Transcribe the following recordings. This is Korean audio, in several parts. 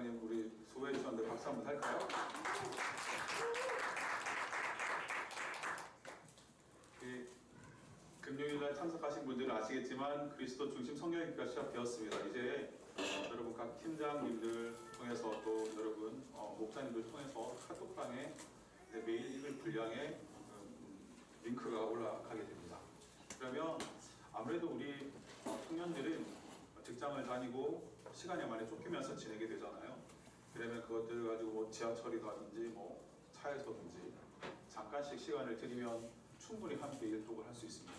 목사님 우리 소개해 주셨는데 박수 한번 할까요? 금요일날 참석하신 분들은 아시겠지만 그리스도 중심 성경학교가 시작되었습니다. 이제 여러분 각 팀장님들 통해서 또 여러분 목사님들 통해서 카톡방에 매일 읽을 분량의 링크가 올라가게 됩니다. 그러면 아무래도 우리 청년들은 직장을 다니고 시간에 많이 쫓기면서 지내게 되잖아요. 그러면 그것들을 가지고 뭐 지하철이라든지 뭐 차에서든지 잠깐씩 시간을 들이면 충분히 함께 일독을 할 수 있습니다.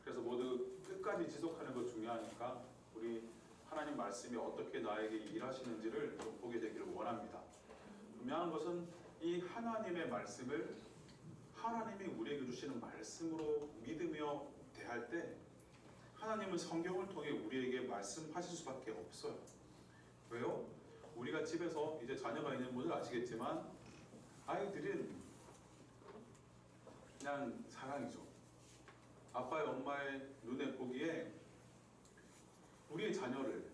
그래서 모두 끝까지 지속하는 것 중요하니까 우리 하나님 말씀이 어떻게 나에게 일하시는지를 좀 보게 되기를 원합니다. 분명한 것은 이 하나님의 말씀을 하나님이 우리에게 주시는 말씀으로 믿으며 대할 때 하나님은 성경을 통해 우리에게 말씀하실 수밖에 없어요. 왜요? 우리가 집에서 이제 자녀가 있는 분들 아시겠지만 아이들은 그냥 사랑이죠. 아빠의 엄마의 눈에 보기에 우리의 자녀를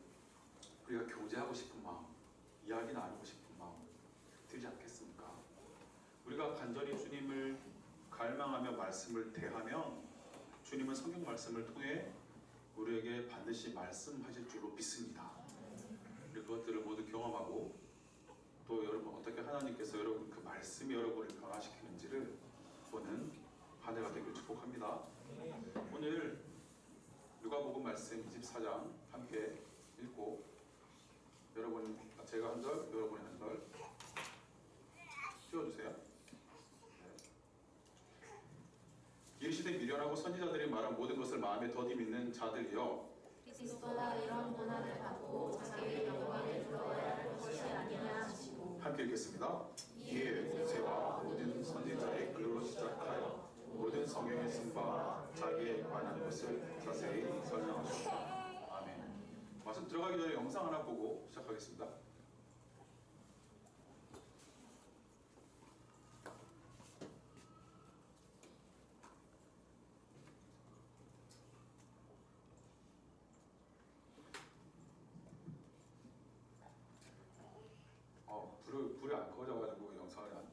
우리가 교제하고 싶은 마음, 이야기 나누고 싶은 마음 들지 않겠습니까? 우리가 간절히 주님을 갈망하며 말씀을 대하면 주님은 성경 말씀을 통해 우리에게 반드시 말씀하실 줄로 믿습니다. 우리 그것들을 모두 경험하고 또 여러분 어떻게 하나님께서 여러분 그 말씀이 여러분을 변화시키는지를 보는 한 해가 되길 축복합니다. 오늘 누가복음 말씀 24장 함께 읽고 여러분 제가 한 절, 여러분이 한 절 띄워주세요. 이르시되 미련하고 선지자들이 말한 모든 것을 마음에 더디 믿는 자들이여 그리스도가 이런 고난을 받고 자기의 영광에 들어가야 할 것이 아니냐 하시고 함께 읽겠습니다. 이에 모세와 모든 선지자의 글로 시작하여 모든 성경의 승부와 자기에 관한 것을 자세히 설명하셨다. 아멘. 말씀 들어가기 전에 영상 하나 보고 시작하겠습니다. 불이 안 꺼져가지고 영상을 안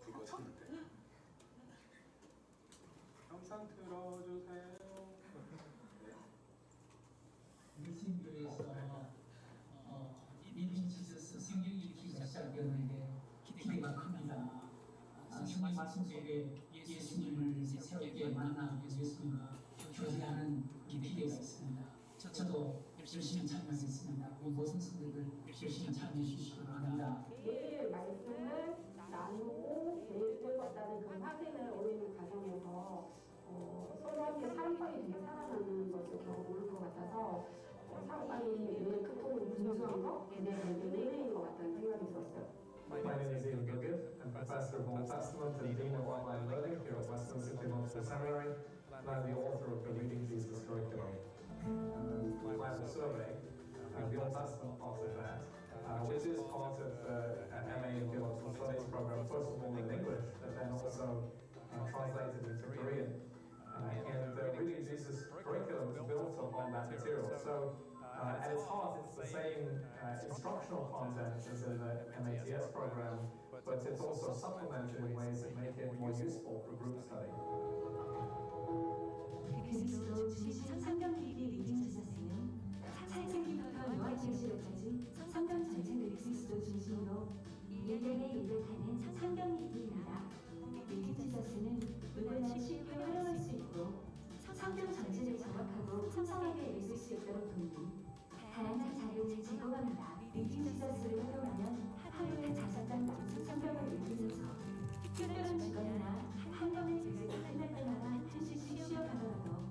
불 꺼졌는데 영상 틀어주세요. 일신교에서 리빙 지저스 성경 읽기 시작되었는데 기대가 큽니다. 성경 말씀 속에 예수님을 새롭게 만나 예수님과 교제하는 기대가 있습니다. 저도 열심히 참여하겠습니다. 우리 모든 성도들 열심히 참여해 주시기 바랍니다. 매일 말씀을 나누고 매일 왔다는 그 확인을 우리는 가정에서 서로 함께 사랑방이 되게 살아가는 것을 경험할 것 같아서 사랑방이 매일 크통을 분수하고 은혜인 것 같다는 생각이 들었어요. My name is Ian Gilgit. I'm Professor of Old Testament and Dean of Online Learning here at Westminster Theological Seminary, and I'm the author of the Reading Jesus curriculum. We have a survey of the Old Testament part of that, which is part of the MA in Theological Studies program, first of all in English, but then also translated into Korean. And the Reading Jesus curriculum is built upon that material. So at its heart, it's the same instructional content as in the MATS program, but it's also supplemented in ways that make it more useful for group study. 그리스도 주신 성경 읽기 리딩 지저스는 창세기부터 요한계시록까지 성경 전체를 그리스도 중심으로 일년에 일을 하는 성경 읽기입니다. 리딩 지저스는 누구나 쉽게 활용할 수 있고 성경 전체를 정확하고 풍성하게 읽을 수 있도록 돕는 다양한 자료를 제공합니다. 리딩 지저스를 활용하면 하루에 5장 넘는 성경을 읽으면서 특별한 주간이나 한 권의 책을 끝날 때마다 한 줄씩 쉬어가더라도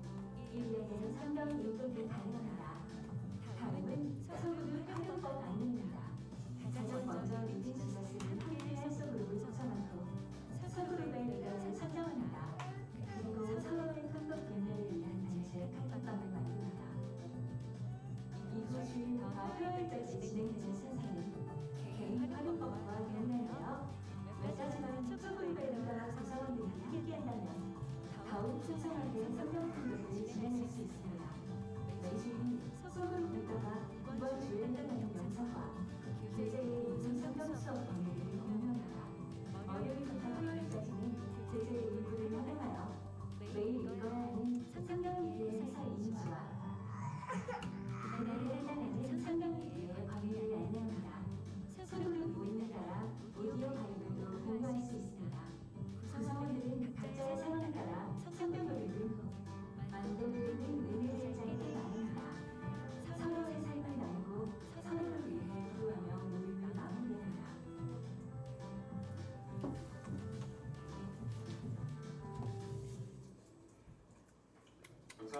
1년에 성경 읽기를 가능합니다. 다음은 소그룹 활용법 안내입니다. 가장 먼저 리딩 지저스는 함께할 소그룹을 추천하고 소그룹에 내가 선정합니다. 그리고 서로의 협력 분야를 위한 단체 카톡방을 만듭니다. 2주 주일과 토요일까지 진행되는 순서는 개인 활용법과 연결되어 몇 가지만 소그룹에다가 구성원들이 함께한다면 더욱 풍성하게 성경 공부를 진행할 수 있습니다. 매주일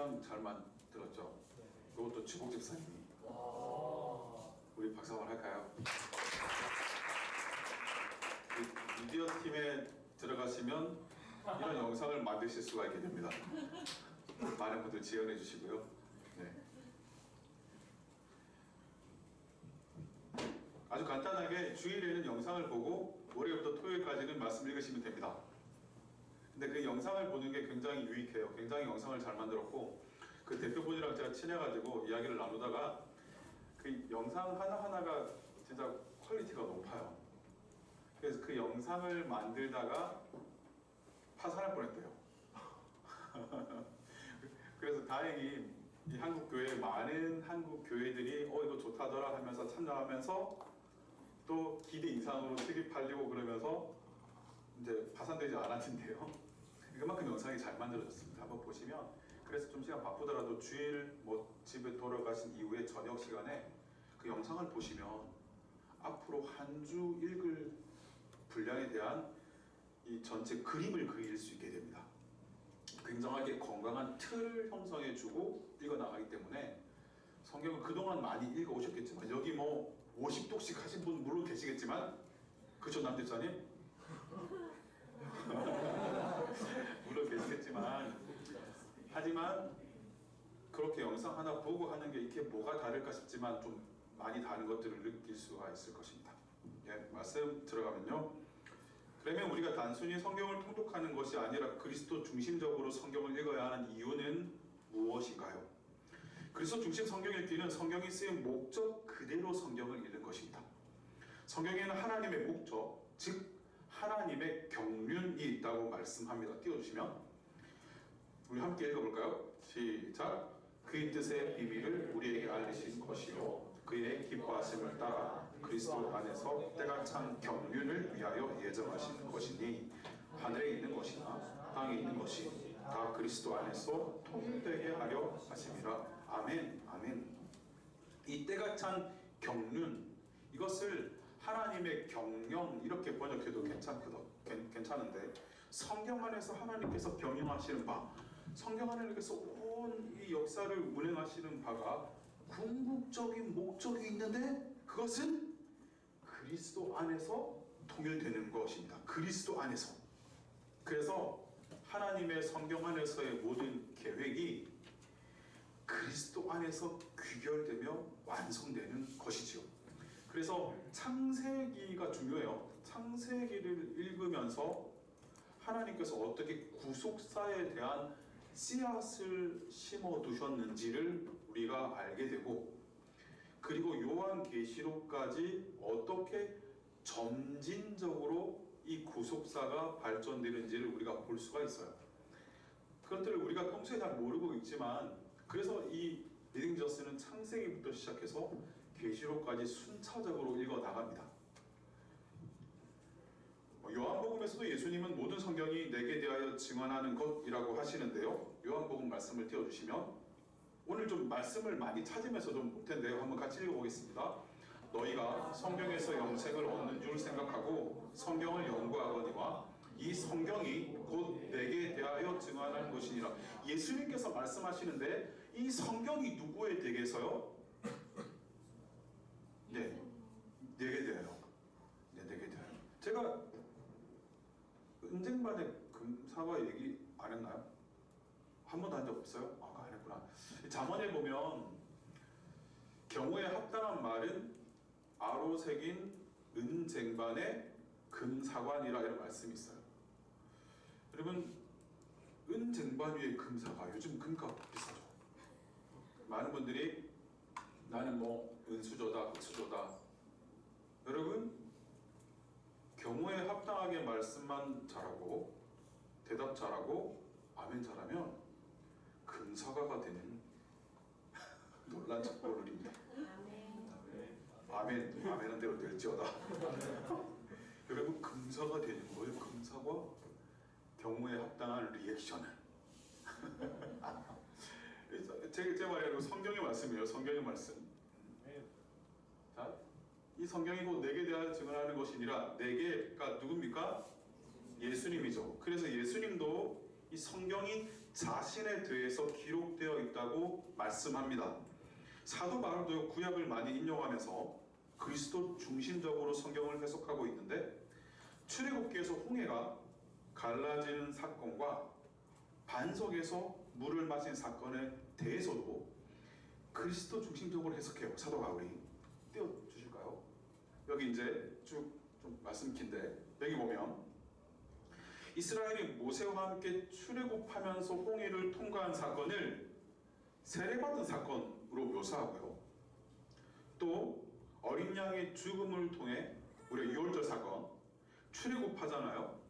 영상 잘 만들었죠? 그것도 주복 집사님이. 우리 박수 한번 할까요? 미디어 팀에 들어가시면 이런 영상을 만드실 수가 있게 됩니다. 많은 분들 지원해 주시고요. 네. 아주 간단하게 주일에는 영상을 보고 월요일부터 토요일까지는 말씀 읽으시면 됩니다. 근데 그 영상을 보는 게 굉장히 유익해요. 굉장히 영상을 잘 만들었고 그 대표분이랑 제가 친해가지고 이야기를 나누다가 그 영상 하나하나가 진짜 퀄리티가 높아요. 그래서 그 영상을 만들다가 파산할 뻔했대요. 그래서 다행히 이 한국 교회 많은 한국 교회들이 이거 좋다더라 하면서 참여하면서 또 기대 이상으로 책이 팔리고 그러면서 이제 파산되지 않았는데요. 그만큼 영상이 잘 만들어졌습니다. 한번 보시면 그래서 좀 시간 바쁘더라도 주일 뭐 집에 돌아가신 이후에 저녁 시간에 그 영상을 보시면 앞으로 한 주 읽을 분량에 대한 이 전체 그림을 그릴 수 있게 됩니다. 굉장하게 건강한 틀을 형성해주고 읽어나가기 때문에 성경을 그동안 많이 읽어오셨겠지만 여기 뭐 50독씩 하신 분 물론 계시겠지만 그쵸 남대자님? 물론 계시겠지만 하지만 그렇게 영상 하나 보고 하는 게 이게 뭐가 다를까 싶지만 좀 많이 다른 것들을 느낄 수가 있을 것입니다. 예, 말씀 들어가면요. 그러면 우리가 단순히 성경을 통독하는 것이 아니라 그리스도 중심적으로 성경을 읽어야 하는 이유는 무엇인가요? 그리스도 중심 성경 읽기는 성경이 쓰인 목적 그대로 성경을 읽는 것입니다. 성경에는 하나님의 목적, 즉 하나님의 경륜이 있다고 말씀합니다. 띄워주시면 우리 함께 읽어볼까요? 시작! 그의 뜻의 비밀을 우리에게 알리신 것이요 그의 기뻐하심을 따라 그리스도 안에서 때가 찬 경륜을 위하여 예정하신 것이니 하늘에 있는 것이나 땅에 있는 것이 다 그리스도 안에서 통일되게 하려 하심이라. 아멘, 아멘. 이 때가 찬 경륜, 이것을 하나님의 경영 이렇게 번역해도 괜찮은데 성경 안에서 하나님께서 경영하시는 바, 성경 안에서 온 이 역사를 운행하시는 바가 궁극적인 목적이 있는데 그것은 그리스도 안에서 통일되는 것입니다. 그리스도 안에서. 그래서 하나님의 성경 안에서의 모든 계획이 그리스도 안에서 귀결되며 완성되는 것이지요. 그래서 창세기가 중요해요. 창세기를 읽으면서 하나님께서 어떻게 구속사에 대한 씨앗을 심어 두셨는지를 우리가 알게 되고, 그리고 요한계시록까지 어떻게 점진적으로 이 구속사가 발전되는지를 우리가 볼 수가 있어요. 그것들을 우리가 평소에 잘 모르고 있지만, 그래서 이 리딩 저스는 창세기부터 시작해서 계시록까지 순차적으로 읽어 나갑니다. 요한복음에서도 예수님은 모든 성경이 내게 대하여 증언하는 것이라고 하시는데요. 요한복음 말씀을 띄워주시면 오늘 좀 말씀을 많이 찾으면서 좀 볼 텐데요. 한번 같이 읽어보겠습니다. 너희가 성경에서 영생을 얻는 줄 생각하고 성경을 연구하거니와 이 성경이 곧 내게 대하여 증언하는 것이니라. 예수님께서 말씀하시는데 이 성경이 누구에 대해서요? 네, 내게 대하여. 네, 내게 대하여. 제가 은쟁반에 금사과 얘기 안 했나요? 한 번도 한 적 없어요? 아, 안 했구나. 잠언에 보면 경우에 합당한 말은 아로 새긴 은쟁반에 금사관이라 이런 말씀이 있어요. 여러분, 은쟁반 위에 금사과, 요즘 금값 비싸죠. 많은 분들이 나는 뭐 은수저다, 흑수저다. 여러분, 경우에 합당하게 말씀만 잘하고 대답 잘하고 아멘 잘하면 금사과가 되는 놀란 축복을 누립니다. 아멘, 아멘한 대로 될지어다. 여러분, 금사가 되는 거예요. 금사과 경우에 합당한 리액션을. 제 말이 성경의 말씀이에요. 성경의 말씀. 자, 이 성경이 곧 내게 대하여 증언하는 것이니라. 내게가 누굽니까? 예수님이죠. 그래서 예수님도 이 성경이 자신에 대해서 기록되어 있다고 말씀합니다. 사도 바울도 구약을 많이 인용하면서 그리스도 중심적으로 성경을 해석하고 있는데, 출애굽기에서 홍해가 갈라지는 사건과 반석에서 물을 마신 사건에 대해서도 그리스도 중심적으로 해석해요. 사도 바울이. 띄워주실까요? 여기 이제 쭉 좀 말씀 긴데, 여기 보면 이스라엘이 모세와 함께 출애굽하면서 홍해를 통과한 사건을 세례받은 사건으로 묘사하고요. 또 어린 양의 죽음을 통해 우리가 유월절 사건, 출애굽하잖아요.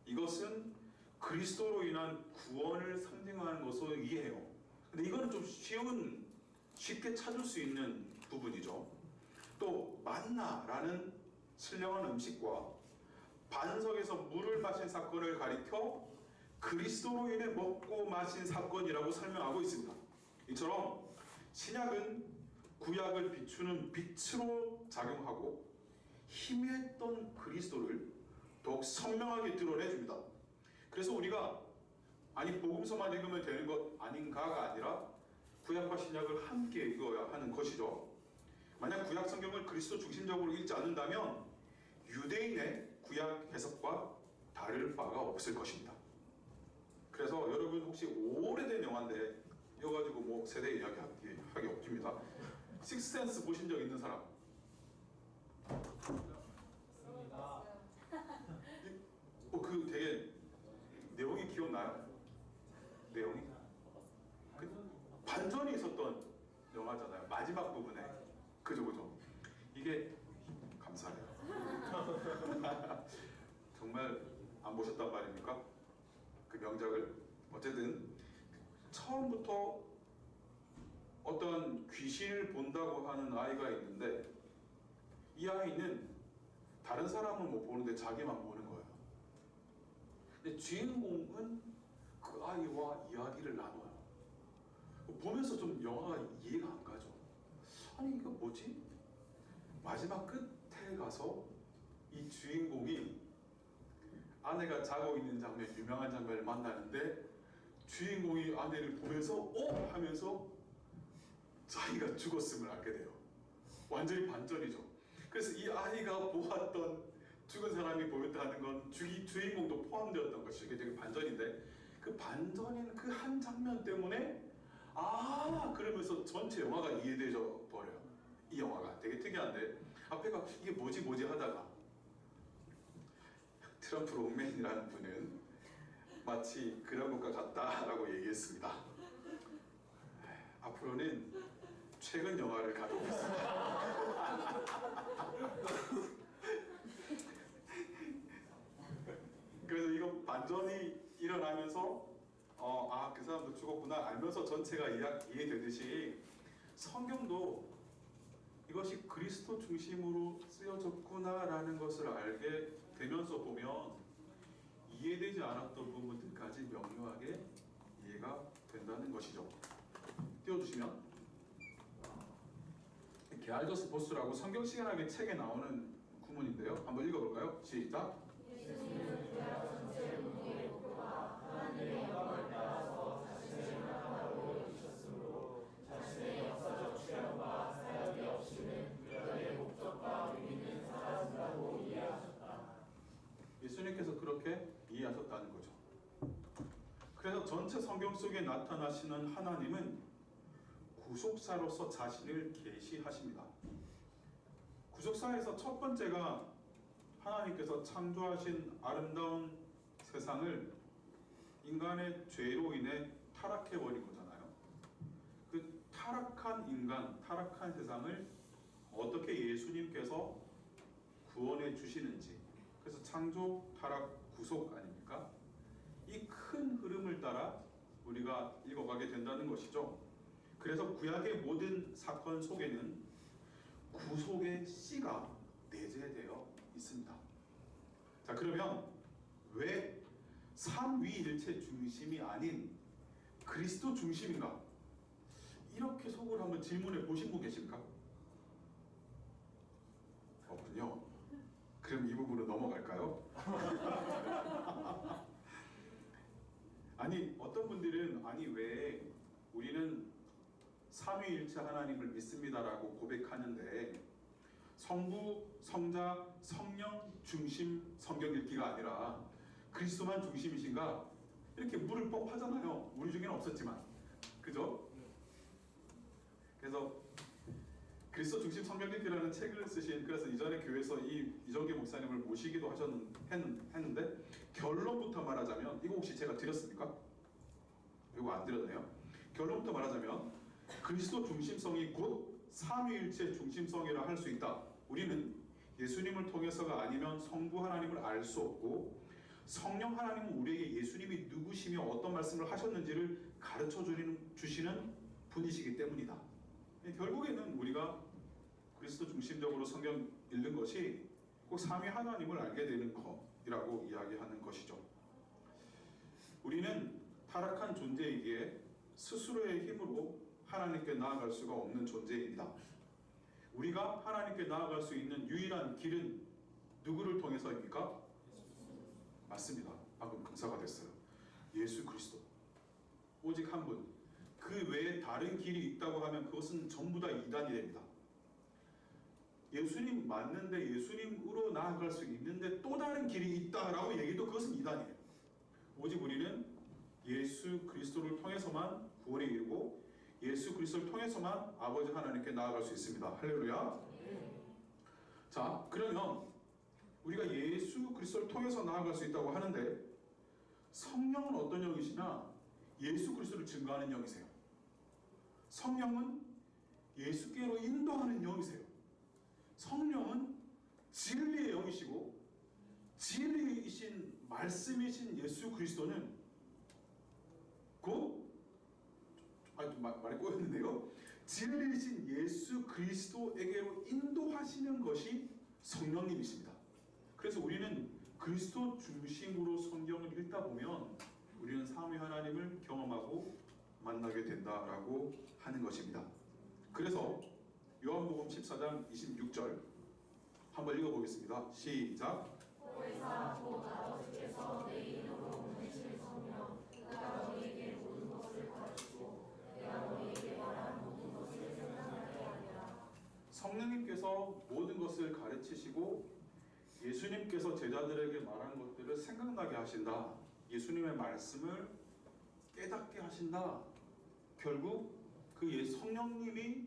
이것은 그리스도로 인한 구원을 상징하는 것으로 이해해요. 근데 이거는 좀 쉽게 찾을 수 있는 부분이죠. 또 만나라는 신령한 음식과 반석에서 물을 마신 사건을 가리켜 그리스도로 인해 먹고 마신 사건이라고 설명하고 있습니다. 이처럼 신약은 구약을 비추는 빛으로 작용하고 희미했던 그리스도를 더욱 선명하게 드러내줍니다. 그래서 우리가 복음서만 읽으면 되는 것 아닌가가 아니라 구약과 신약을 함께 읽어야 하는 것이죠. 만약 구약 성경을 그리스도 중심적으로 읽지 않는다면 유대인의 구약 해석과 다를 바가 없을 것입니다. 그래서 여러분 혹시 오래된 영화인데 이거 가지고 뭐 세대 이야기 하기 없습니다. 식스센스 보신 적 있는 사람? 그 되게 내용이 기억나요? 내용이? 반전이 있었던 영화잖아요. 마지막 부분에. 그죠. 이게 감사해요. 정말 안 보셨단 말입니까? 그 명작을. 어쨌든 처음부터 어떤 귀신을 본다고 하는 아이가 있는데, 이 아이는 다른 사람은 못 보는데 자기만 보는 거예요. 근데 주인공은 그 아이와 이야기를 나눠요. 보면서 좀 영화가 이해가 안 가죠. 아니 이거 뭐지? 마지막 끝에 가서 이 주인공이 아내가 자고 있는 장면, 유명한 장면을 만나는데 주인공이 아내를 보면서 하면서 자기가 죽었음을 알게 돼요. 완전히 반전이죠. 그래서 이 아이가 보았던 죽은 사람이 보였다는 건 주인공도 포함되었던 것이 되게 반전인데, 그 반전인 그 한 장면 때문에 그러면서 전체 영화가 이해되져 버려요. 이 영화가 되게 특이한데, 앞에가 이게 뭐지 하다가 트럼프 롱맨이라는 분은 마치 그런 것과 같다라고 얘기했습니다. 앞으로는 최근 영화를 가져오겠습니다. 그래서 이거 반전이 일어나면서 그 사람도 죽었구나 알면서 전체가 이해되듯이 성경도 이것이 그리스도 중심으로 쓰여졌구나라는 것을 알게 되면서 보면 이해되지 않았던 부분들까지 명료하게 이해가 된다는 것이죠. 띄워주시면, 게알더스 보스라고 성경시간학의 책에 나오는 구문인데요. 한번 읽어볼까요? 시작. 예수님은 구약 전체 문제의 목표와 하나님의 영광을 따라서 자신을 나타나고 여기셨으므로 자신의 역사적 출현과 사역이 없이는 구약의 목적과 의미는 사라진다고 이해하셨다. 예수님께서 그렇게 이해하셨다는 거죠. 그래서 전체 성경 속에 나타나시는 하나님은 구속사로서 자신을 계시하십니다. 구속사에서 첫 번째가 하나님께서 창조하신 아름다운 세상을 인간의 죄로 인해 타락해버린 거잖아요. 그 타락한 인간, 타락한 세상을 어떻게 예수님께서 구원해 주시는지, 그래서 창조, 타락, 구속 아닙니까? 이 큰 흐름을 따라 우리가 읽어가게 된다는 것이죠. 그래서 구약의 모든 사건 속에는 구속의 씨가 내재되어 있습니다. 자, 그러면 왜 삼위일체 중심이 아닌 그리스도 중심인가? 이렇게 속으로 한번 질문해 보신 분 계십니까? 없군요. 그럼 이 부분으로 넘어갈까요? 아니, 어떤 분들은 삼위일체 하나님을 믿습니다라고 고백하는데 성부, 성자, 성령 중심 성경 읽기가 아니라 그리스도만 중심이신가? 이렇게 물을 법하잖아요. 우리 중에는 없었지만, 그죠? 그래서 그리스도 중심 성경 읽기라는 책을 쓰신, 그래서 이전에 교회에서 이정기 목사님을 모시기도 했는데 결론부터 말하자면, 이거 혹시 제가 드렸습니까? 이거 안 드렸네요. 결론부터 말하자면 그리스도 중심성이 곧 삼위일체 중심성이라 할 수 있다. 우리는 예수님을 통해서가 아니면 성부 하나님을 알 수 없고, 성령 하나님은 우리에게 예수님이 누구시며 어떤 말씀을 하셨는지를 가르쳐 주시는 분이시기 때문이다. 결국에는 우리가 그리스도 중심적으로 성경 읽는 것이 꼭 삼위 하나님을 알게 되는 것이라고 이야기하는 것이죠. 우리는 타락한 존재이기에 스스로의 힘으로 하나님께 나아갈 수가 없는 존재입니다. 우리가 하나님께 나아갈 수 있는 유일한 길은 누구를 통해서입니까? 맞습니다. 방금 금사가 됐어요. 예수 그리스도. 오직 한 분. 그 외에 다른 길이 있다고 하면 그것은 전부 다 이단이 됩니다. 예수님 맞는데, 예수님으로 나아갈 수 있는데 또 다른 길이 있다라고 얘기도 그것은 이단이에요. 오직 우리는 예수 그리스도를 통해서만 구원에 이르고 예수 그리스도를 통해서만 아버지 하나님께 나아갈 수 있습니다. 할렐루야. 자, 그러면 우리가 예수 그리스도를 통해서 나아갈 수 있다고 하는데, 성령은 어떤 영이시냐? 예수 그리스도를 증거하는 영이세요. 성령은 예수께로 인도하는 영이세요. 성령은 진리의 영이시고, 진리이신 말씀이신 예수 그리스도는 곧 말이 꼬였는데요. 진리이신 예수 그리스도에게로 인도하시는 것이 성령님이십니다. 그래서 우리는 그리스도 중심으로 성경을 읽다 보면 우리는 삼위 하나님을 경험하고 만나게 된다라고 하는 것입니다. 그래서 요한복음 14장 26절 한번 읽어보겠습니다. 시작. 보혜사 곧 아버지께서 내 이름으로 보내실 성령, 그가 너희에게 모든 것을 가르치고 내가 너희에게 말한 모든 것을 생각나게 하리라. 성령님께서 모든 것을 가르치시고 예수님께서 제자들에게 말한 것들을 생각나게 하신다. 예수님의 말씀을 깨닫게 하신다. 결국 그 성령님이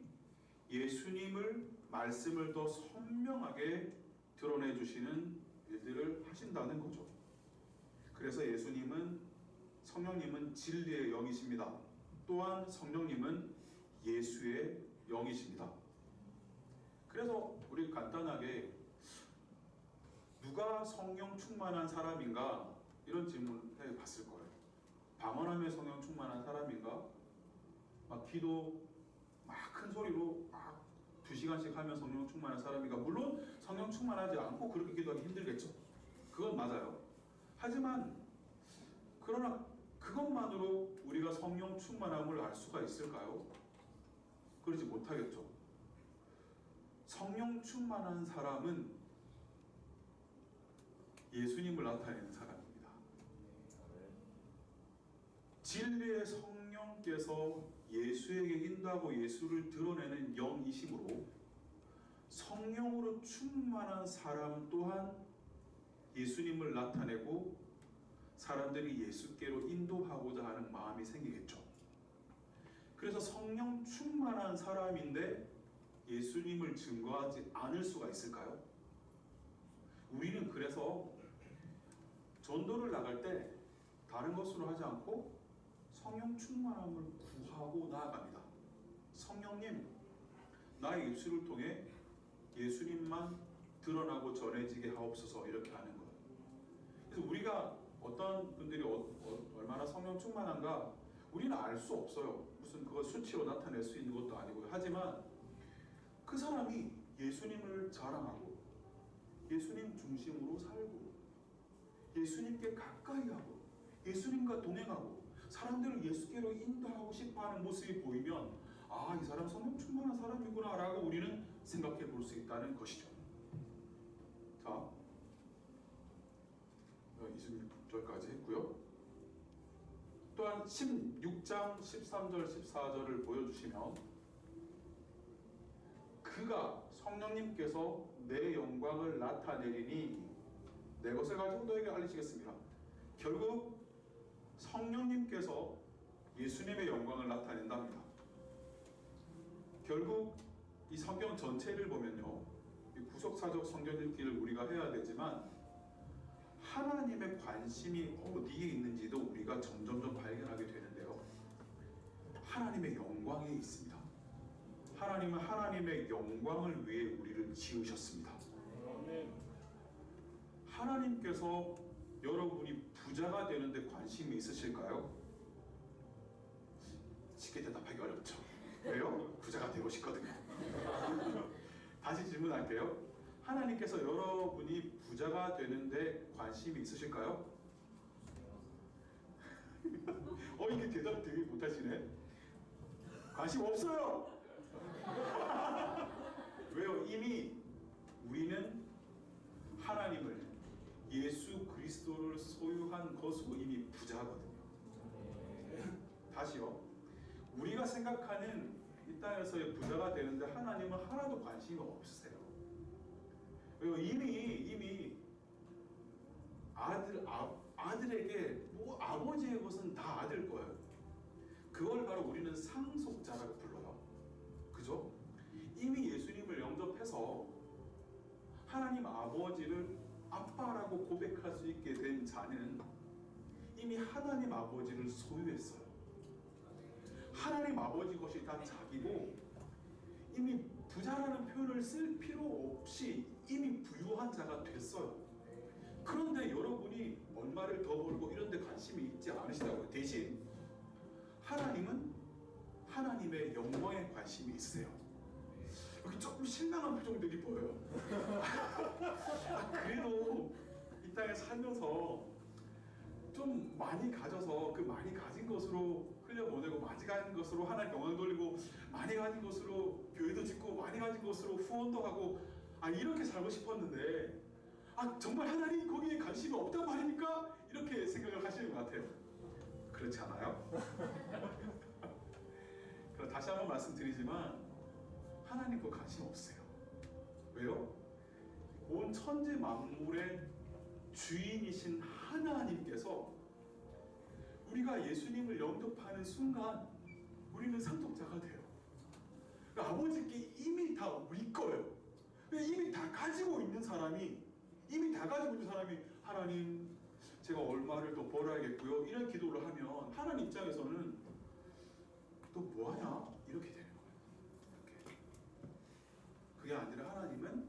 예수님을 말씀을 더 선명하게 드러내 주시는 일들을 하신다는 거죠. 그래서 성령님은 진리의 영이십니다. 또한 성령님은 예수의 영이십니다. 그래서 우리 간단하게 누가 성령 충만한 사람인가 이런 질문을 해봤을 거예요. 방언하며 성령 충만한 사람인가? 막 기도 막 큰 소리로 막 2시간씩 하면 성령 충만한 사람인가? 물론 성령 충만하지 않고 그렇게 기도하기 힘들겠죠. 그건 맞아요. 하지만 그러나 그것만으로 우리가 성령 충만함을 알 수가 있을까요? 그러지 못하겠죠. 성령 충만한 사람은 예수님을 나타내는 사람입니다. 진리의 성령께서 예수에게 인도하고 예수를 드러내는 영이심으로 성령으로 충만한 사람 또한 예수님을 나타내고 사람들이 예수께로 인도하고자 하는 마음이 생기겠죠. 그래서 성령 충만한 사람인데 예수님을 증거하지 않을 수가 있을까요? 우리는 그래서 전도를 나갈 때 다른 것으로 하지 않고 성령 충만함을 구하고 나아갑니다. 성령님, 나의 입술을 통해 예수님만 드러나고 전해지게 하옵소서, 이렇게 하는 거예요. 그래서 우리가 어떤 분들이 얼마나 성령 충만한가 우리는 알 수 없어요. 무슨 그거 수치로 나타낼 수 있는 것도 아니고요. 하지만 그 사람이 예수님을 자랑하고 예수님 중심으로 살고 예수님께 가까이 하고 예수님과 동행하고 사람들을 예수께로 인도하고 싶어하는 모습이 보이면 아, 이 사람 성령 충만한 사람이구나 라고 우리는 생각해 볼 수 있다는 것이죠. 자, 26절까지 했고요. 또한 16장 13절 14절을 보여주시면 그가 성령님께서 내 영광을 나타내리니 내 것을 가지고 너에게 알리시겠습니다. 결국 성령님께서 예수님의 영광을 나타낸답니다. 결국 이 성경 전체를 보면요, 이 구속사적 성경 읽기를 우리가 해야 되지만 하나님의 관심이 어디에 있는지도 우리가 점점점 발견하게 되는데요. 하나님의 영광에 있습니다. 하나님은 하나님의 영광을 위해 우리를 지으셨습니다. 하나님께서 여러분이 부자가 되는데 관심이 있으실까요? 쉽게 대답하기 어렵죠. 왜요? 부자가 되고 싶거든요. 다시 질문할게요. 하나님께서 여러분이 부자가 되는데 관심이 있으실까요? 이게 대답 되게 못하시네. 관심 없어요. 왜요? 이미 우리는 하나님을, 예수 그리스도를 소유한 것으로 이미 부자거든요. 다시요. 우리가 생각하는 이 땅에서의 부자가 되는데 하나님은 하나도 관심이 없으세요. 왜요? 이미 아들에게 아버지의 것은 다 아들 거예요. 그걸 바로 우리는 상속자라고 불러요. 그죠? 이미 예수님을 영접해서 하나님 아버지를 아빠라고 고백할 수 있게 된 자는 이미 하나님 아버지를 소유했어요. 하나님 아버지 것이 다 자기고 이미 부자라는 표현을 쓸 필요 없이 이미 부유한 자가 됐어요. 그런데 여러분이 얼마를 더 벌고 이런 데 관심이 있지 않으시다고요. 대신 하나님은 하나님의 영광에 관심이 있으세요. 여기 조금 실망한 표정들이 보여요. 그래도 이 땅에 살면서 좀 많이 가져서 그 많이 가진 것으로 흘려보내고 많이 가진 것으로 하나님 영광 돌리고 많이 가진 것으로 교회도 짓고 많이 가진 것으로 후원도 하고 이렇게 살고 싶었는데 정말 하나님 거기에 관심이 없단 말입니까? 이렇게 생각을 하시는 것 같아요. 그렇지 않아요? 그럼 다시 한번 말씀드리지만 하나님 그 관심 없어요. 왜요? 온 천지 만물의 주인이신 하나님께서 우리가 예수님을 영접하는 순간 우리는 상속자가 돼요. 그러니까 아버지께 이미 다 우리 거예요. 이미 다 가지고 있는 사람이 하나님 제가 얼마를 더 벌어야겠고요 이런 기도를 하면 하나님 입장에서는 또 뭐하냐 이렇게 되는 거예요. 이렇게. 그게 아니라 하나님은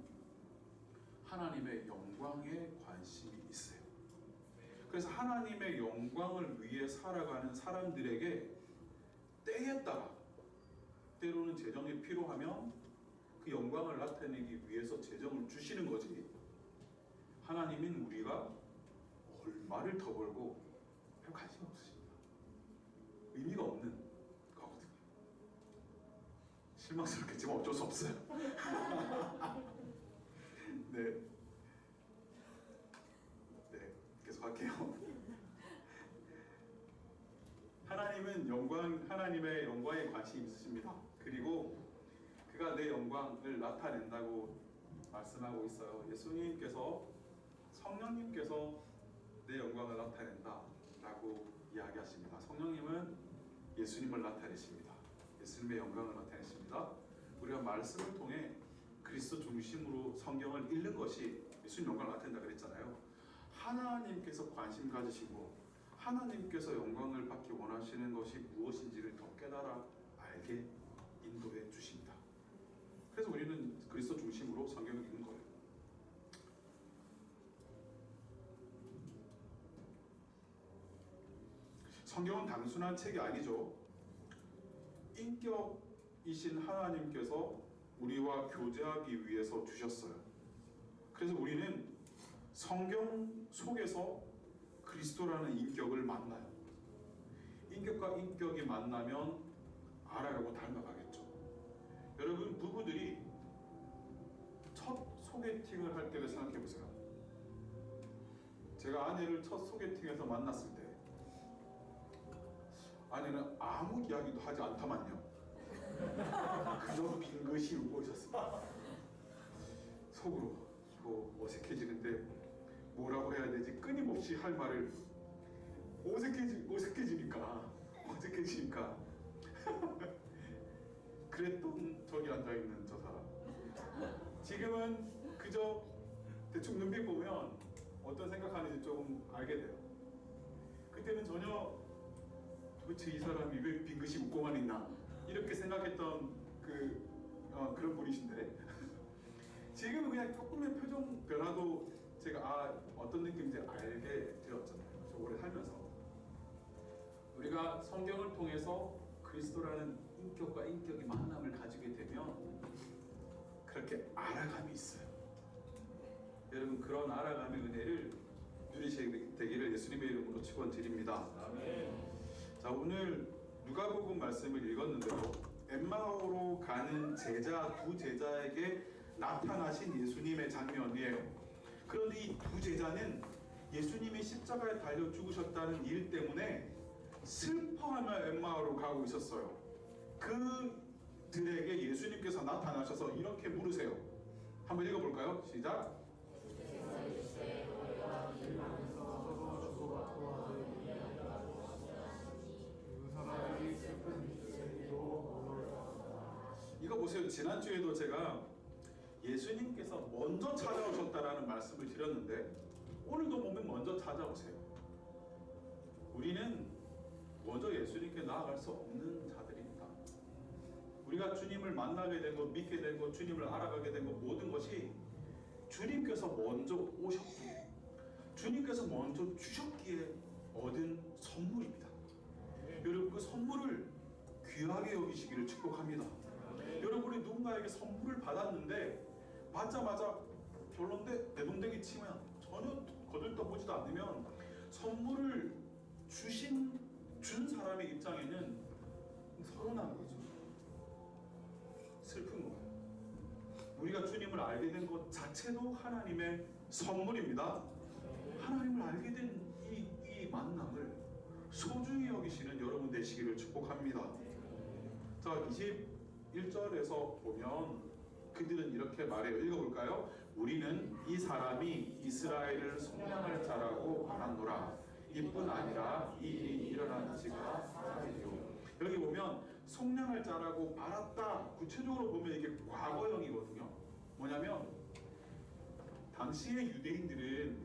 하나님의 영광에 관심이 있어요. 그래서 하나님의 영광을 위해 살아가는 사람들에게 때에 따라 때로는 재정이 필요하면 그 영광을 나타내기 위해서 재정을 주시는 거지, 하나님은 우리가 얼마를 더 벌고 별 관심 없으십니다. 의미가 없는 거거든요. 실망스럽겠지만 어쩔 수 없어요. 네, 계속할게요. 하나님은 하나님의 영광에 관심이 있으십니다. 그리고 그가 내 영광을 나타낸다고 말씀하고 있어요. 예수님께서, 성령님께서 내 영광을 나타낸다 라고 이야기하십니다. 성령님은 예수님을 나타내십니다. 예수님의 영광을 나타내십니다. 우리가 말씀을 통해 그리스도 중심으로 성경을 읽는 것이 예수님 영광을 나타낸다 그랬잖아요. 하나님께서 관심 가지시고 하나님께서 영광을 받기 원하시는 것이 무엇인지를 더 깨달아 알게 인도해 주십니다. 그래서 우리는 그리스도 중심으로 성경을 읽는 거예요. 성경은 단순한 책이 아니죠. 인격이신 하나님께서 우리와 교제하기 위해서 주셨어요. 그래서 우리는 성경 속에서 그리스도라는 인격을 만나요. 인격과 인격이 만나면 알아가고 닮아가겠죠. 여러분, 부부들이 첫 소개팅을 할 때를 생각해 보세요. 제가 아내를 첫 소개팅에서 만났을 때 아내는 아무 이야기도 하지 않더만요. 그 너무 빈 것이 울고 있었습니다. 속으로 이거 어색해지는데 뭐라고 해야 되지? 끊임없이 할 말을 어색해지니까 그랬던 저기 앉아있는 저 사람 지금은 그저 대충 눈빛 보면 어떤 생각하는지 조금 알게 돼요. 그때는 전혀 도대체 이 사람이 왜 빙긋이 웃고만 있나 이렇게 생각했던 그런 분이신데 지금은 그냥 조금의 표정 변화도 제가 어떤 느낌인지 알게 되었잖아요. 저 오래 살면서 우리가 성경을 통해서 그리스도라는 인격과 인격의 만남을 가지게 되면 그렇게 알아감이 있어요. 여러분 그런 알아감의 은혜를 누리시게 되기를 예수님의 이름으로 축원드립니다. 자, 오늘 누가복음 말씀을 읽었는데요. 엠마오로 가는 두 제자에게 나타나신 예수님의 장면이에요. 그런데 이 두 제자는 예수님이 십자가에 달려 죽으셨다는 일 때문에 슬퍼하며 엠마오로 가고 있었어요. 그들에게 예수님께서 나타나셔서 이렇게 물으세요. 한번 읽어볼까요? 시작. 이거 보세요. 지난주에도 제가 예수님께서 먼저 찾아오셨다라는 말씀을 드렸는데 오늘도 보면 먼저 찾아오세요. 우리는 먼저 예수님께 나아갈 수 없는 자들입니다. 우리가 주님을 만나게 된 것, 믿게 된 것, 주님을 알아가게 된 것 모든 것이 주님께서 먼저 오셨기에 주님께서 먼저 주셨기에 얻은 선물입니다. 여러분 그 선물을 귀하게 여기시기를 축복합니다. 여러분이 누군가에게 선물을 받았는데 받자마자 별론데 내동댕이 치면 전혀 거들떠보지도 않으면 선물을 준 사람의 입장에는 서운한 거죠. 슬픈 거예요. 우리가 주님을 알게 된 것 자체도 하나님의 선물입니다. 하나님을 알게 된 이 만남을 소중히 여기시는 여러분 되시기를 축복합니다. 자, 21절에서 보면 그들은 이렇게 말해요. 읽어볼까요? 우리는 이 사람이 이스라엘을 속량할 자라고 말하노라. 이뿐 아니라 이 일이 일어난 지가 사흘이요. 여기 보면 속량할 자라고 말았다. 구체적으로 보면 이게 과거형이거든요. 뭐냐면 당시의 유대인들은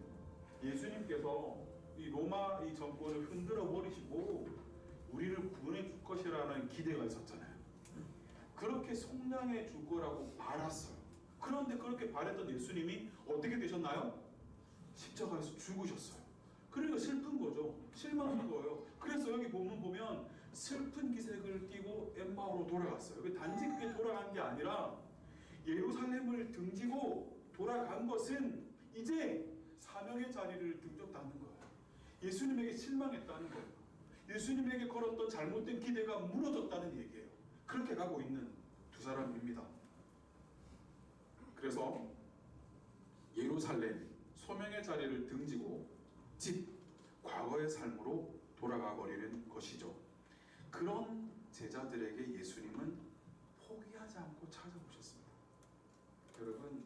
예수님께서 이 로마 이 정권을 흔들어 버리시고 우리를 구원해 줄 것이라는 기대가 있었잖아요. 그렇게 속량해 줄 거라고 말았어요. 그런데 그렇게 바랬던 예수님이 어떻게 되셨나요? 십자가에서 죽으셨어요. 그러니까 슬픈 거죠. 실망한 거예요. 그래서 여기 보면 슬픈 기색을 띠고 엠마오로 돌아갔어요. 단지 그게 돌아간 게 아니라 예루살렘을 등지고 돌아간 것은 이제 사명의 자리를 등졌다는 거예요. 예수님에게 실망했다는 거예요. 예수님에게 걸었던 잘못된 기대가 무너졌다는 얘기예요. 그렇게 가고 있는 두 사람입니다. 그래서 예루살렘 소명의 자리를 등지고 과거의 삶으로 돌아가 버리는 것이죠. 그런 제자들에게 예수님은 포기하지 않고 찾아오셨습니다. 여러분,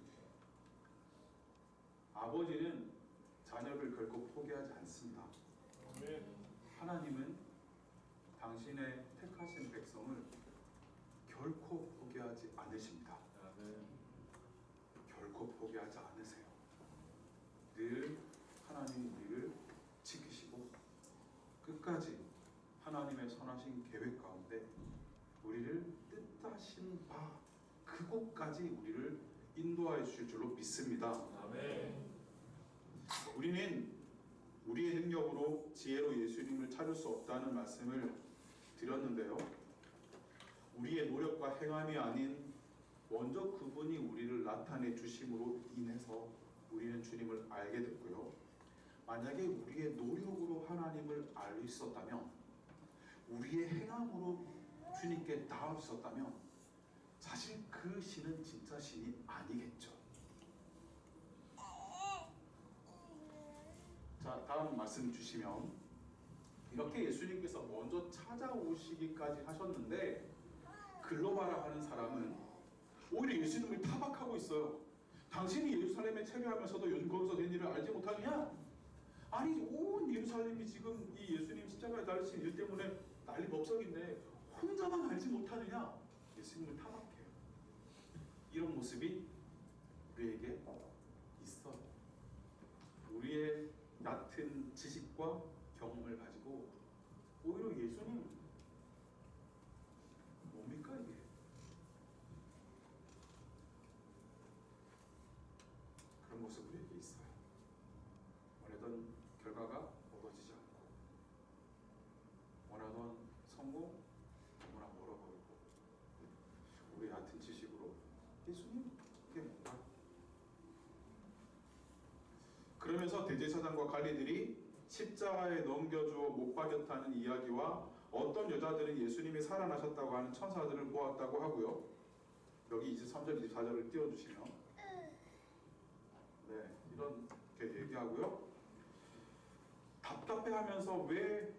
아버지는 자녀를 결코 포기하지 않습니다. 하나님은 당신의 택하신 백성을 결코 포기하지 않으십니다. 결코 포기하지 않으세요. 늘 하나님이 우리를 지키시고 끝까지 하나님의 선하신 계획 가운데 우리를 뜻하신 바 그곳까지 우리를 인도하여 주실 줄로 믿습니다. 우리는 우리의 능력으로 지혜로 예수님을 찾을 수 없다는 말씀을 드렸는데요. 우리의 노력과 행함이 아닌 먼저 그분이 우리를 나타내 주심으로 인해서 우리는 주님을 알게 됐고요. 만약에 우리의 노력으로 하나님을 알 수 있었다면, 우리의 행함으로 주님께 닿을 수 있었다면 사실 그 신은 진짜 신이 아니겠죠. 자, 다음 말씀 주시면 이렇게 예수님께서 먼저 찾아오시기까지 하셨는데 글로바라 하는 사람은 오히려 예수님을 타박하고 있어요. 당신이 예루살렘에 체류하면서도 요즘 거기서 된 일을 알지 못하느냐? 아니 온 예루살렘이 지금 이 예수님 십자가에 달리신 일 때문에 난리법석인데 혼자만 알지 못하느냐? 예수님을 타박해요. 이런 모습이 우리에게 있어요. 우리의 얕은 지식과 경험을 가지고 오히려 예수님 뭡니까 이게? 그런 모습 우리에게 있어요. 원하던 결과가 얻어지지 않고 원하던 성공 너무나 멀어버리고 우리 얕은 지식으로 예수님 그게 뭔가? 그러면서 대제사장과 관리들이 십자가에 넘겨주어 못 박였다는 이야기와 어떤 여자들은 예수님이 살아나셨다고 하는 천사들을 보았다고 하고요. 여기 23절, 24절을 띄워주시면 네, 이렇게 얘기하고요. 답답해하면서 왜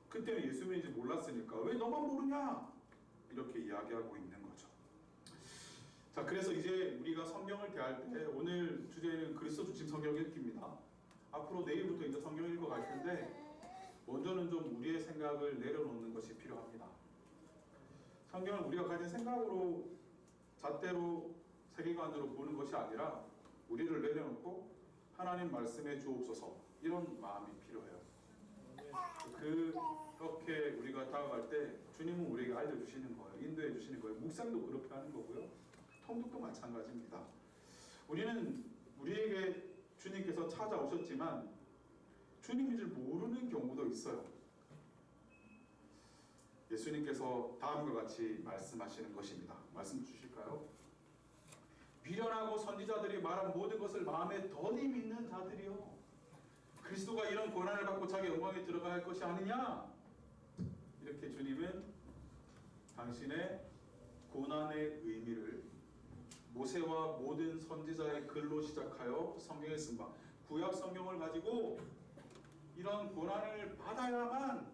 그때는 예수님인지 몰랐으니까 왜 너만 모르냐 이렇게 이야기하고 있는 거죠. 자, 그래서 이제 우리가 성경을 대할 때 오늘 주제는 그리스도 중심 성경 읽기입니다. 앞으로 내일부터 이제 성경 읽어갈 텐데 먼저는 좀 우리의 생각을 내려놓는 것이 필요합니다. 성경을 우리가 가진 생각으로 잣대로 세계관으로 보는 것이 아니라 우리를 내려놓고 하나님 말씀해 주옵소서 이런 마음이 필요해요. 그렇게 우리가 다가갈 때 주님은 우리에게 알려주시는 거예요. 인도해 주시는 거예요. 묵상도 그렇게 하는 거고요. 통독도 마찬가지입니다. 우리는 우리에게 주님께서 찾아오셨지만 주님인 줄 모르는 경우도 있어요. 예수님께서 다음과 같이 말씀하시는 것입니다. 말씀 주실까요? 미련하고 선지자들이 말한 모든 것을 마음에 더디 믿는 자들이요. 그리스도가 이런 고난을 받고 자기 영광에 들어가야 할 것이 아니냐? 이렇게 주님은 당신의 고난의 의미를 모세와 모든 선지자의 글로 시작하여 성경에 쓴 바 구약 성경을 가지고 이런 고난을 받아야만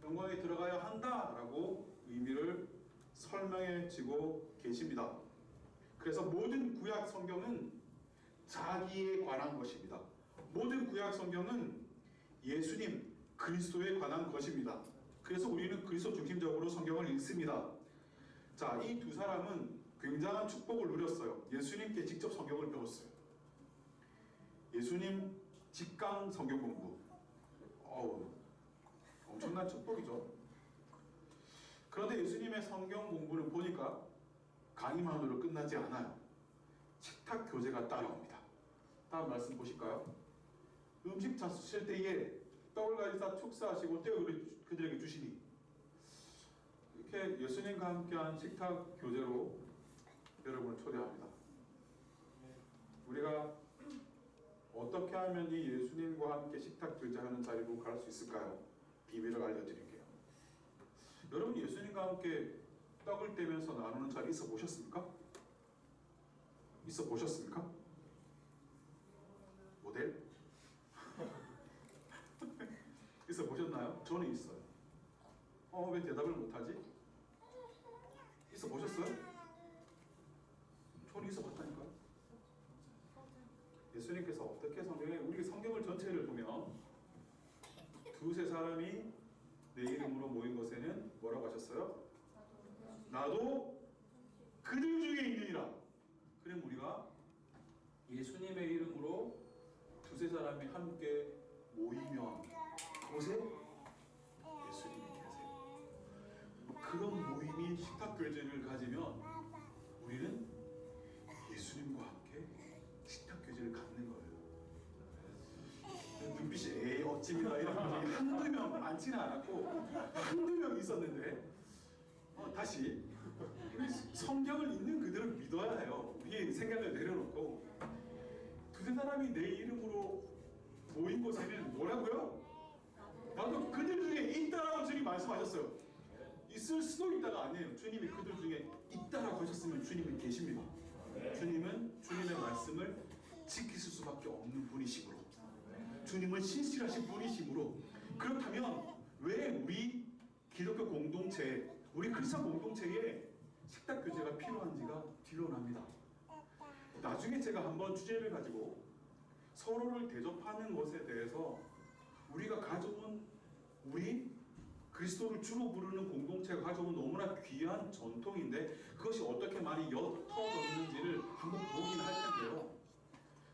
영광에 들어가야 한다라고 의미를 설명해 주고 계십니다. 그래서 모든 구약 성경은 자기에 관한 것입니다. 모든 구약 성경은 예수님 그리스도에 관한 것입니다. 그래서 우리는 그리스도 중심적으로 성경을 읽습니다. 자, 이 두 사람은 굉장한 축복을 누렸어요. 예수님께 직접 성경을 배웠어요. 예수님 직강 성경 공부. 엄청난 축복이죠. 그런데 예수님의 성경 공부를 보니까 강의만으로 끝나지 않아요. 식탁 교제가 따라옵니다. 다음 말씀 보실까요? 음식 잡수실 때에 떡을 가지사 축사하시고 떼어 그들에게 주시니 이렇게 예수님과 함께한 식탁 교제로 여러분을 초대합니다. 우리가 어떻게 하면 이 예수님과 함께 식탁 교제하는 자리로 갈 수 있을까요? 비밀을 알려드릴게요. 여러분 예수님과 함께 떡을 떼면서 나누는 자리 있어 보셨습니까? 있어 보셨습니까? 모델? 있어 보셨나요? 저는 있어요. 왜 대답을 못하지? 있어 보셨어요? 저는 있어 봤다니까요. 예수님께서 어떻게 성경에 우리 성경을 전체를 보면 두세 사람이 내 이름으로 모인 것에는 뭐라고 하셨어요? 나도 그들 중에 있느니라. 그럼 우리가 예수님의 이름으로 두세 사람이 함께 모이면 그곳에 예수님이 계세요. 그런 모임이 식탁교제를 가지면 우리는 예수님과 함께 식탁교제를 갖는 거예요. 눈빛이 어찌입니다 이런 분이 한두 명 많지는 않았고 한두 명 있었는데 다시 성경을 있는 그대로 믿어야 해요. 우리의 생각을 내려놓고 두세 사람이 내 이름으로 모인 곳에는 뭐라고요? 나도 그들 중에 있다라고 주님 말씀하셨어요. 있을 수도 있다가 아니에요. 주님이 그들 중에 있다라고 하셨으면 주님은 계십니다. 주님은 주님의 말씀을 지키실 수밖에 없는 분이시므로 주님은 신실하신 분이시므로 그렇다면 왜 우리 기독교 공동체 우리 크리스천 공동체에 식탁 교제가 필요한지가 변론합니다. 나중에 제가 한번 주제를 가지고 서로를 대접하는 것에 대해서 우리가 가져온 우리 그리스도를 주로 부르는 공동체가 가져온 너무나 귀한 전통인데 그것이 어떻게 많이 옅어졌는지를 한번 보긴 할 텐데요.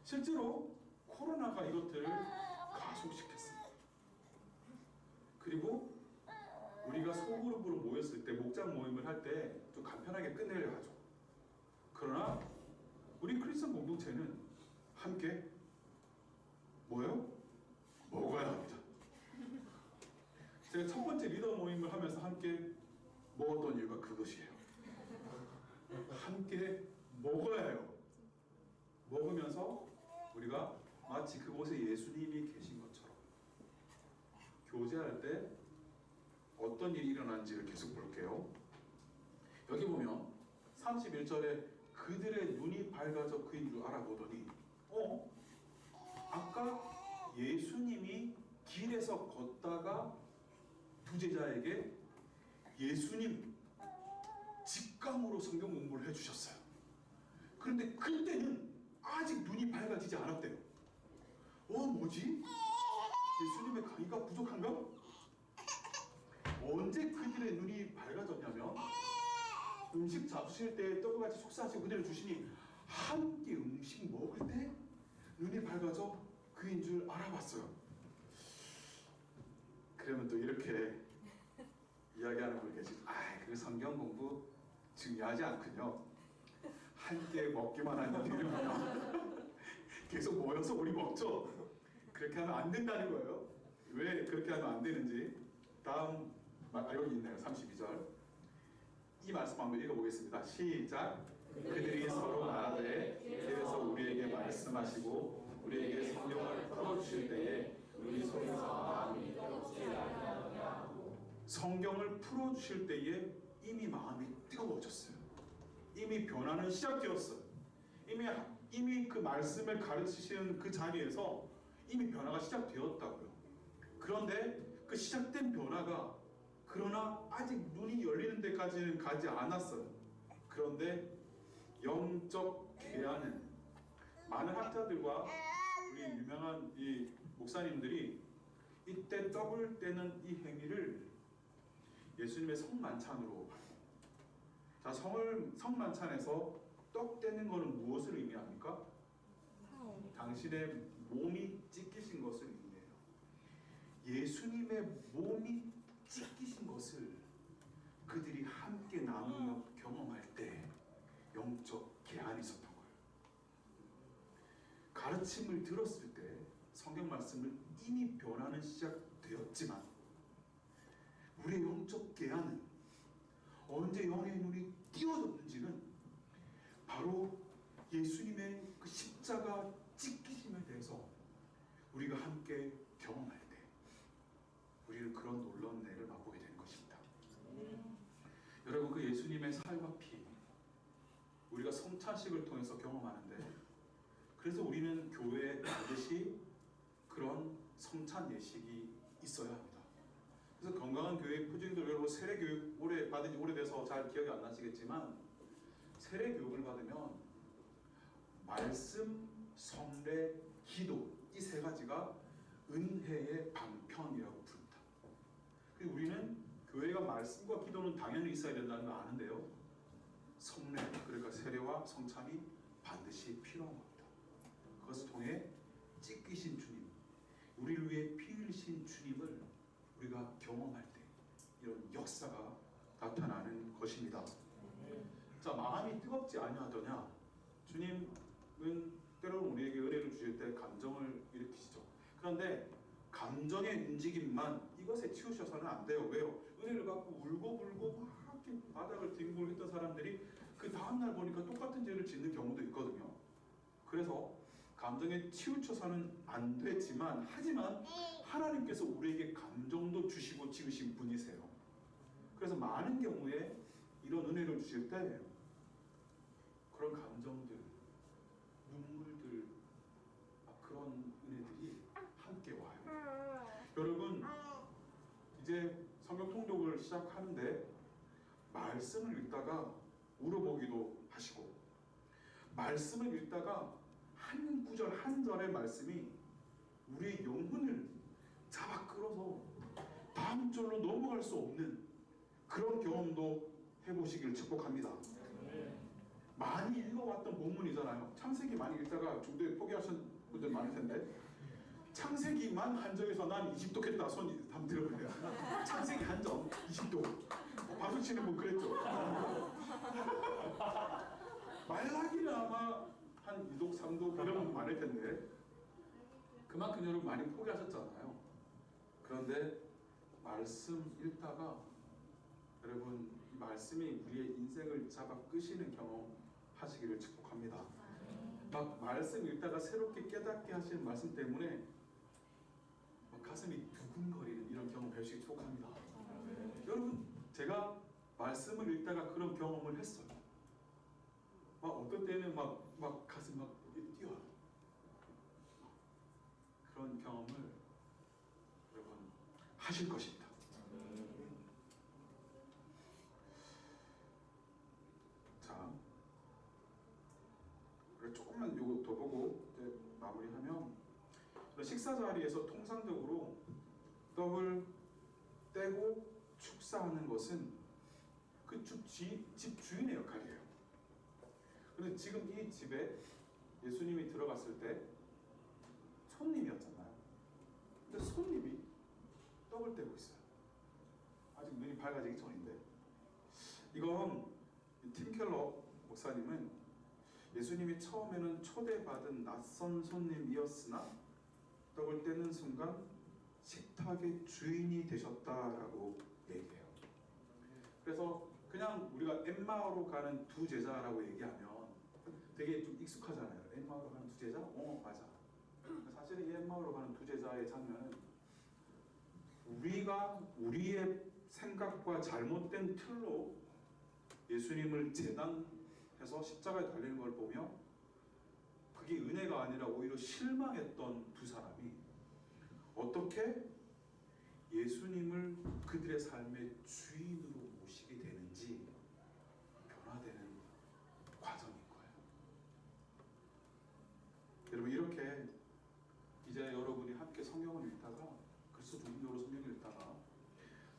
실제로 코로나가 이것들을 가속시켰습니다. 그리고 우리가 소그룹으로 모였을 때 목장 모임을 할 때 좀 간편하게 끝내려 하죠. 그러나 우리 크리스천 공동체는 함께 뭐예요? 먹어야 합니다. 제가 첫 번째 리더 모임을 하면서 함께 먹었던 이유가 그것이에요. 함께 먹어야 해요. 먹으면서 우리가 마치 그곳에 예수님이 계신 것처럼 교제할 때 어떤 일이 일어나는지를 계속 볼게요. 여기 보면 31절에 그들의 눈이 밝아져 그인 줄 알아보더니 아까 예수님이 길에서 걷다가 두 제자에게 예수님 직감으로 성경 공부를 해주셨어요. 그런데 그때는 아직 눈이 밝아지지 않았대요. 뭐지? 예수님의 강의가 부족한가? 언제 그들의 눈이 밝아졌냐면 음식 잡수실 때 떡같이 속삭이고 그대로 주시니 함께 음식 먹을 때 눈이 밝아져 그인 줄 알아봤어요. 그러면 또 이렇게 이야기하는 분 계시죠. 그 성경 공부 중요하지 않군요. 함께 먹기만 하는 일이면 계속 모여서 우리 먹죠. 그렇게 하면 안 된다는 거예요. 왜 그렇게 하면 안 되는지 다음 여기 있네요. 32절 이 말씀 한번 읽어보겠습니다. 시작. 그들이 서로 말하되 길에서 우리에게 말씀하시고 우리에게 성경을 풀어주실 때에 우리 속에서 마음이 뜨겁지 아니하느냐고. 성경을 풀어주실 때에 이미 마음이 뜨거워졌어요. 이미 변화는 시작되었어요. 이미 그 말씀을 가르치시는 그 자리에서 이미 변화가 시작되었다고요. 그런데 그 시작된 변화가 그러나 아직 눈이 열리는 데까지는 가지 않았어요. 그런데 영적 계한은 많은 학자들과 우리 유명한 이 목사님들이 이때 떡을 떼는 이 행위를 예수님의 성만찬으로 봐요. 자, 성만찬에서 떡 떼는 것은 무엇을 의미합니까? 당신의 몸이 찢기신 것을 의미해요. 예수님의 몸이 찢기신 것을 그들이 함께 나누며 경험할 때 영적 계한이 있었던 거예요. 가르침을 들었을 때 성경 말씀을 이미 변화는 시작되었지만 우리의 영적 계한은 언제 영의 눈이 띄어졌는지는 바로 예수님의 그 십자가 찢기심에 대해서 우리가 함께 경험할 때 우리는 그런 놀라운 은혜를 맛보게 되는 것입니다. 여러분, 그 예수님의 살과 피 우리가 성찬식을 통해서 경험하는데 그래서 우리는 교회에 반드시 그런 성찬 예식이 있어야 합니다. 그래서 건강한 교회 표준들 여러분 세례교육 오래 받은 지 오래돼서 잘 기억이 안 나시겠지만 세례교육을 받으면 말씀, 성례, 기도 이 세 가지가 은혜의 방편이라고 부릅니다. 그리고 우리는 교회가 말씀과 기도는 당연히 있어야 된다는 거 아는데요. 성례, 그러니까 세례와 성찬이 반드시 필요한 겁니다. 그것을 통해 찢기신 주님, 우리를 위해 피 흘리신 주님을 우리가 경험할 때 이런 역사가 나타나는 것입니다. 자, 마음이 뜨겁지 아니하더냐? 주님은 때로는 우리에게 은혜를 주실 때 감정을 일으키시죠. 그런데 감정의 움직임만 이것에 치우셔서는 안 돼요. 왜요? 은혜를 받고 울고불고 막 이렇게 바닥을 뒹굴고 했던 사람들이 그 다음날 보니까 똑같은 죄를 짓는 경우도 있거든요. 그래서 감정에 치우쳐서는 안 되지만 하지만 하나님께서 우리에게 감정도 주시고 지으신 분이세요. 그래서 많은 경우에 이런 은혜를 주실 때 그런 감정들, 눈물들, 그런 은혜들이 함께 와요. 여러분, 이제 성경 통독을 시작하는데 말씀을 읽다가 울어보기도 하시고 말씀을 읽다가 한 구절 한 절의 말씀이 우리의 영혼을 잡아 끌어서 다음 절로 넘어갈 수 없는 그런 경험도 해보시길 축복합니다. 많이 읽어왔던 본문이잖아요. 창세기 많이 읽다가 중도에 포기하신 분들 많을 텐데 창세기만 한정해서 난 20도 했다 손 한번 들어보세요. 창세기 한정 20도. 박수 치는 분 그랬죠. 말라기는 아마 한 2도 3도 이런 분 많을 텐데 그만큼 여러분 많이 포기하셨잖아요. 그런데 말씀 읽다가 여러분 이 말씀이 우리의 인생을 잡아 끄시는 경험 하시기를 축복합니다. 막 말씀 읽다가 새롭게 깨닫게 하시는 말씀 때문에 막 가슴이 두근거리는 이런 경험 뵐수 축복합니다. 여러분 제가 말씀을 읽다가 그런 경험을 했어요. 막 어떤 때는 막 가슴 막 뛰어요. 그런 경험을 여러분 하실 것입니다. 자, 그래 조금만 요거 더 보고 이제 마무리하면 식사 자리에서 통상적으로 떡을 떼고 축사하는 것은 그 집 주인의 역할이에요. 그런데 지금 이 집에 예수님이 들어갔을 때 손님이었잖아요. 근데 손님이 떡을 떼고 있어요. 아직 눈이 밝아지기 전인데 이건 팀 켈러 목사님은 예수님이 처음에는 초대받은 낯선 손님이었으나 떡을 떼는 순간 식탁의 주인이 되셨다라고 얘기해요. 그래서 그냥 우리가 엠마오로 가는 두 제자라고 얘기하면 되게 좀 익숙하잖아요. 엠마오로 가는 두 제자? 맞아. 사실은 이 엠마오로 가는 두 제자의 장면은 우리가 우리의 생각과 잘못된 틀로 예수님을 재단해서 십자가에 달리는 걸 보며 그게 은혜가 아니라 오히려 실망했던 두 사람이 어떻게 예수님을 그들의 삶의 주인으로 모시게 되는지 변화되는 과정인 거예요. 여러분 이렇게 이제 여러분이 함께 성경을 읽다가 그리스도 중심적으로 성경을 읽다가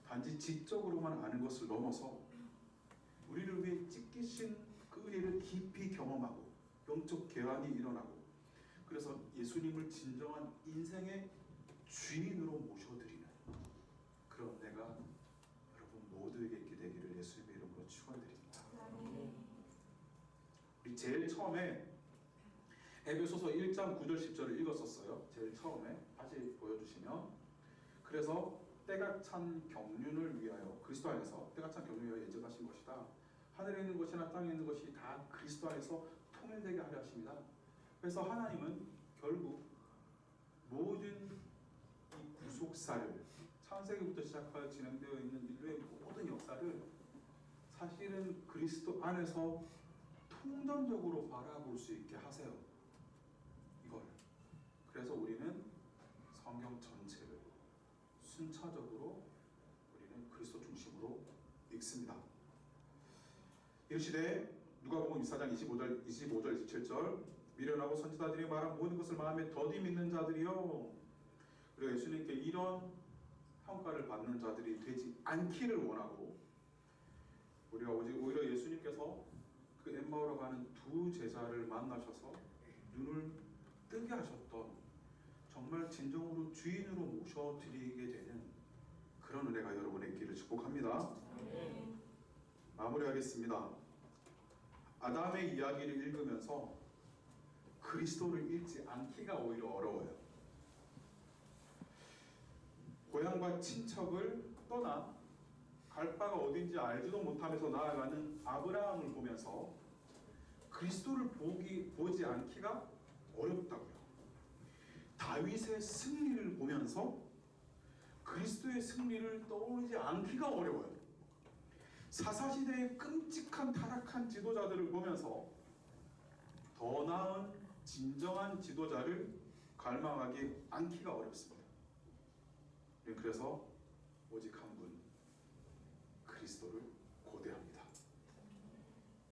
단지 지적으로만 아는 것을 넘어서 우리를 위해 찢기신 그 은혜를 깊이 경험하고 영적 개환이 일어나고 그래서 예수님을 진정한 인생의 주인으로 모셔드리는 그런 은혜가 여러분 모두에게 있게 되기를 예수님의 이름으로 축원드립니다. 우리 제일 처음에 에베소서 1장 9절 10절을 읽었었어요. 제일 처음에 다시 보여주시면 그래서 때가 찬 경륜을 위하여 그리스도 안에서 때가 찬 경륜을 위하여 예정하신 것이다. 하늘에 있는 것이나 땅에 있는 것이 다 그리스도 안에서 통일되게 하려 하십니다. 그래서 하나님은 결국 모든 이 구속사를 창세기부터 시작하여 진행되어 있는 인류의 모든 역사를 사실은 그리스도 안에서 통전적으로 바라볼 수 있게 하세요. 이걸. 그래서 우리는 성경 전체를 순차적으로 우리는 그리스도 중심으로 읽습니다. 이르시되 누가복음 24장 25절 27절 미련하고 선지자들이 말한 모든 것을 마음에 더디 믿는 자들이요. 그리고 예수님께 이런 평가를 받는 자들이 되지 않기를 원하고 우리가 오히려 예수님께서 그 엠마오로 가는 두 제자를 만나셔서 눈을 뜨게 하셨던 정말 진정으로 주인으로 모셔드리게 되는 그런 은혜가 여러분의 있기를 축복합니다. 마무리하겠습니다. 아담의 이야기를 읽으면서 그리스도를 읽지 않기가 오히려 어려워요. 고향과 친척을 떠나 갈 바가 어딘지 알지도 못하면서 나아가는 아브라함을 보면서 그리스도를 보지 않기가 어렵다고요. 다윗의 승리를 보면서 그리스도의 승리를 떠올리지 않기가 어려워요. 사사시대의 끔찍한 타락한 지도자들을 보면서 더 나은 진정한 지도자를 갈망하기 않기가 어렵습니다. 그래서 오직 한 분, 그리스도를